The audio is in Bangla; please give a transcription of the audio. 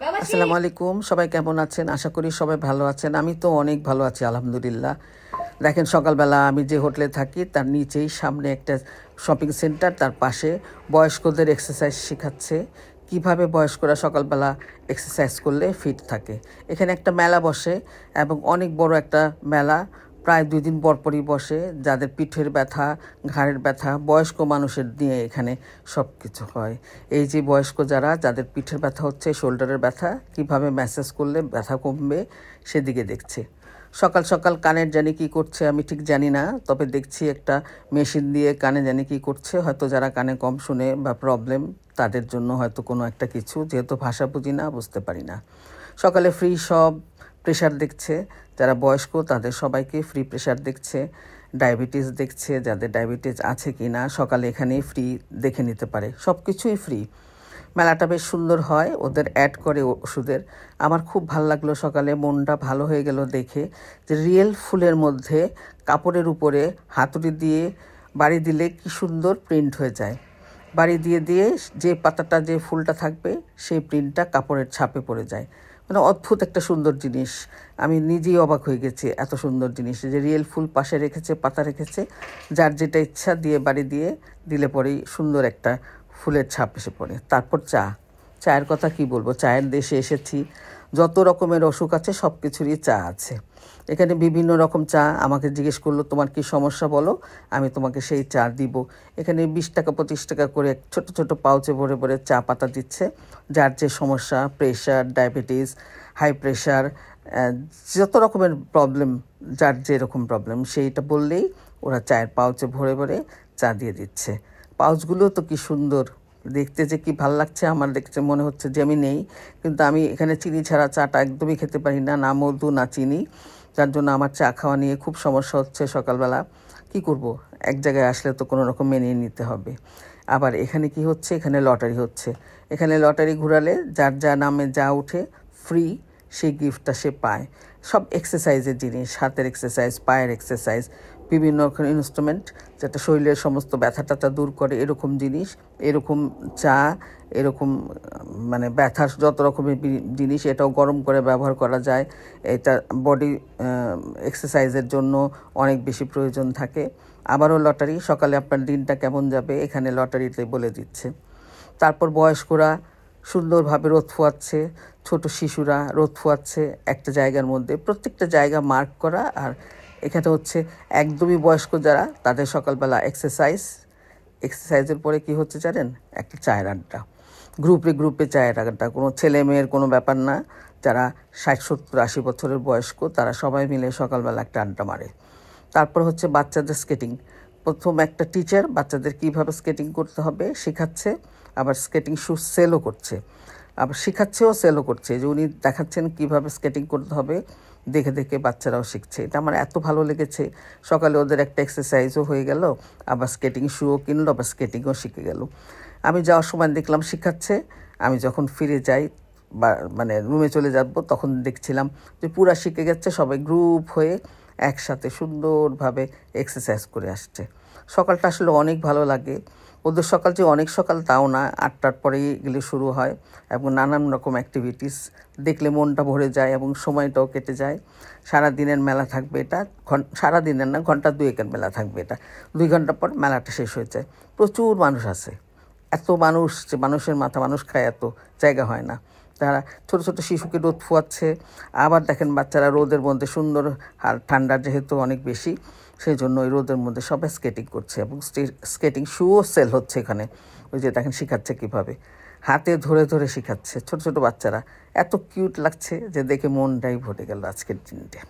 আসসালামু আলাইকুম, সবাই কেমন আছেন? আশা করি সবাই ভালো আছেন। আমি তো অনেক ভালো আছি আলহামদুলিল্লাহ। দেখেন, সকালবেলা আমি যে হোটেলে থাকি তার নিচেই সামনে একটা শপিং সেন্টার, তার পাশে বয়স্কদের এক্সারসাইজ শেখাচ্ছে, কিভাবে বয়স্করা সকালবেলা এক্সারসাইজ করলে ফিট থাকে। এখানে একটা মেলা বসে এবং অনেক বড় একটা মেলা, প্রায় 2 দিন পরই বসে। যাদের পিঠের ব্যথা, ঘাড়ের ব্যথা, বয়স্ক মানুষের নিয়ে এখানে সব কিছু হয়। এই যে বয়স্ক যাদের পিঠের ব্যথা হচ্ছে, শোল্ডারের ব্যথা, কিভাবে ম্যাসাজ করলে ব্যথা কমবে সেদিকে দেখছে। সকাল সকাল কানের জানি কি করছে আমি ঠিক জানি না, তবে দেখছি একটা মেশিন দিয়ে কানে জানি কি করছে। হয়তো যারা কানে কম শুনে বা প্রবলেম, তাদের জন্য হয়তো কোনো একটা কিছু, যেহেতু ভাষা বুঝি না, বুঝতে পারি না। সকালে ফ্রি সব প্রেশার দেখছে, যারা বয়স্ক তাদের সবাইকে ফ্রি প্রেশার দেখছে, ডায়াবেটিস দেখছে, যাদের ডায়াবেটিস আছে কি না সকালে এখানেই ফ্রি দেখে নিতে পারে, সব কিছুই ফ্রি। মেলাটা বেশ সুন্দর হয়, ওদের অ্যাড করে ওষুধের। আমার খুব ভালো লাগলো, সকালে মনটা ভালো হয়ে গেল দেখে যে রিয়েল ফুলের মধ্যে কাপড়ের উপরে হাতুড়ি দিয়ে বাড়ি দিলে কি সুন্দর প্রিন্ট হয়ে যায়। বাড়ি দিয়ে দিয়ে যে পাতাটা, যে ফুলটা থাকবে সেই প্রিন্টটা কাপড়ের ছাপে পড়ে যায়। মানে অদ্ভুত একটা সুন্দর জিনিস। আমি নিজেই অবাক হয়ে গেছি, এত সুন্দর জিনিস যে রিয়েল ফুল পাশে রেখেছে, পাতা রেখেছে, যার যেটা ইচ্ছা দিয়ে বাড়ি দিয়ে দিলে পরেই সুন্দর একটা ফুলের ছাপ এসে পড়ে। তারপর চায়ের কথা কি বলবো, চায়ের দেশে এসেছি। যত রকমের অসুখ আছে সব কিছুরই চা আছে এখানে, বিভিন্ন রকম চা। আমাকে জিজ্ঞেস করলো তোমার কি সমস্যা বলো, আমি তোমাকে সেই চা দিব। এখানে 20 টাকা 25 টাকা করে ছোট ছোট পাউচে ভরে ভরে চা পাতা দিচ্ছে। যার যে সমস্যা, প্রেশার, ডায়াবেটিস, হাই প্রেশার, যত রকমের প্রবলেম, যার যেরকম প্রবলেম সেইটা বললেই ওরা চায়ের পাউচে ভরে ভরে চা দিয়ে দিচ্ছে। পাউচগুলো তো কি সুন্দর দেখতে, যে কি ভাল লাগছে। আমার দেখতে মনে হচ্ছে যে আমি নেই, কিন্তু আমি এখানে চিনি ছাড়া চাটা একদমই খেতে পারি না, না মধু না চিনি। যার জন্য আমার চা খাওয়া নিয়ে খুব সমস্যা হচ্ছে সকালবেলা। কি করব, এক জায়গায় আসলে তো কোনো রকম মেনে নিতে হবে। আবার এখানে কি হচ্ছে, এখানে লটারি হচ্ছে। এখানে লটারি ঘুরালে যার যা নামে যা উঠে ফ্রি, সেই গিফটটা সে পায়। সব এক্সারসাইজের জিনিস, হাতের এক্সারসাইজ, পায়ের এক্সারসাইজ, বিভিন্ন রকম ইনস্ট্রুমেন্ট যেটা শরীরের সমস্ত ব্যথা ট্যাথা দূর করে, এরকম জিনিস, এরকম চা, এরকম মানে ব্যথার যত রকমের জিনিস, এটাও গরম করে ব্যবহার করা যায়। এটা বডি এক্সারসাইজের জন্য অনেক বেশি প্রয়োজন থাকে। আবারও লটারি, সকালে আপনার দিনটা কেমন যাবে এখানে লটারিতে বলে দিচ্ছে। তারপর বয়স্করা সুন্দরভাবে রোদ ফোয়াচ্ছে, ছোট শিশুরা রোদ ফোয়াচ্ছে একটা জায়গার মধ্যে, প্রত্যেকটা জায়গা মার্ক করা। আর এখানে হচ্ছে একদমই বয়স্ক যারা, তাদের সকালবেলা এক্সারসাইজের পরে কি হচ্ছে জানেন, একটা চায়ের আড্ডা, গ্রুপে চায়ের আড্ডা। কোনো ছেলে মেয়ের কোনো ব্যাপার না, যারা 60 70 80 বছরের বয়স্ক তারা সবাই মিলে সকালবেলা একটা আড্ডা মারে। তারপর হচ্ছে বাচ্চাদের স্কেটিং। প্রথম একটা টিচার বাচ্চাদের কীভাবে স্কেটিং করতে হবে শেখাচ্ছে, আবার স্কেটিং শু সেলও করছে, আবার শেখাচ্ছেও সেলও করছে। যে উনি দেখাচ্ছেন কীভাবে স্কেটিং করতে হবে, দেখে দেখে বাচ্চারাও শিখছে। এটা আমার এত ভালো লেগেছে। সকালে ওদের একটা এক্সারসাইজও হয়ে গেল, আবার স্কেটিং শুও কিনলো, আবার স্কেটিংও শিখে গেল। আমি যাওয়ার সময় দেখলাম শিখাচ্ছে, আমি যখন ফিরে যাই বা মানে রুমে চলে যাব তখন দেখছিলাম যে পুরা শিখে গেছে, সবাই গ্রুপ হয়ে একসাথে সুন্দরভাবে এক্সারসাইজ করে আসছে। সকালটা আসলে অনেক ভালো লাগে। ওদের সকাল যে অনেক সকাল তাও না, 8টার পরেই এগুলো শুরু হয় এবং নানান রকম অ্যাক্টিভিটিস দেখলে মনটা ভরে যায় এবং সময়টাও কেটে যায়। সারাদিনের মেলা থাকবে এটা, সারাদিনের না, ঘন্টা 2-এর মেলা থাকবে এটা। 2 ঘন্টা পর মেলাটা শেষ হয়ে যায়। প্রচুর মানুষ আছে, এত মানুষ যে মানুষের মাথা মানুষ খায়, এত জায়গা হয় না। তারা ছোট ছোট শিশুকে রোদ ফোয়াচ্ছে। আবার দেখেন বাচ্চারা রোদের মধ্যে সুন্দর, আর ঠান্ডা যেহেতু অনেক বেশি, সেই জন্য ওই রোদের মধ্যে সবাই স্কেটিং করছে এবং স্কেটিং শুও সেল হচ্ছে এখানে। ওই যে দেখেন শেখাচ্ছে কীভাবে, হাতে ধরে ধরে শেখাচ্ছে ছোট ছোট বাচ্চারা। এত কিউট লাগছে যে দেখে মনটাই ভরে গেল আজকের দিনটা।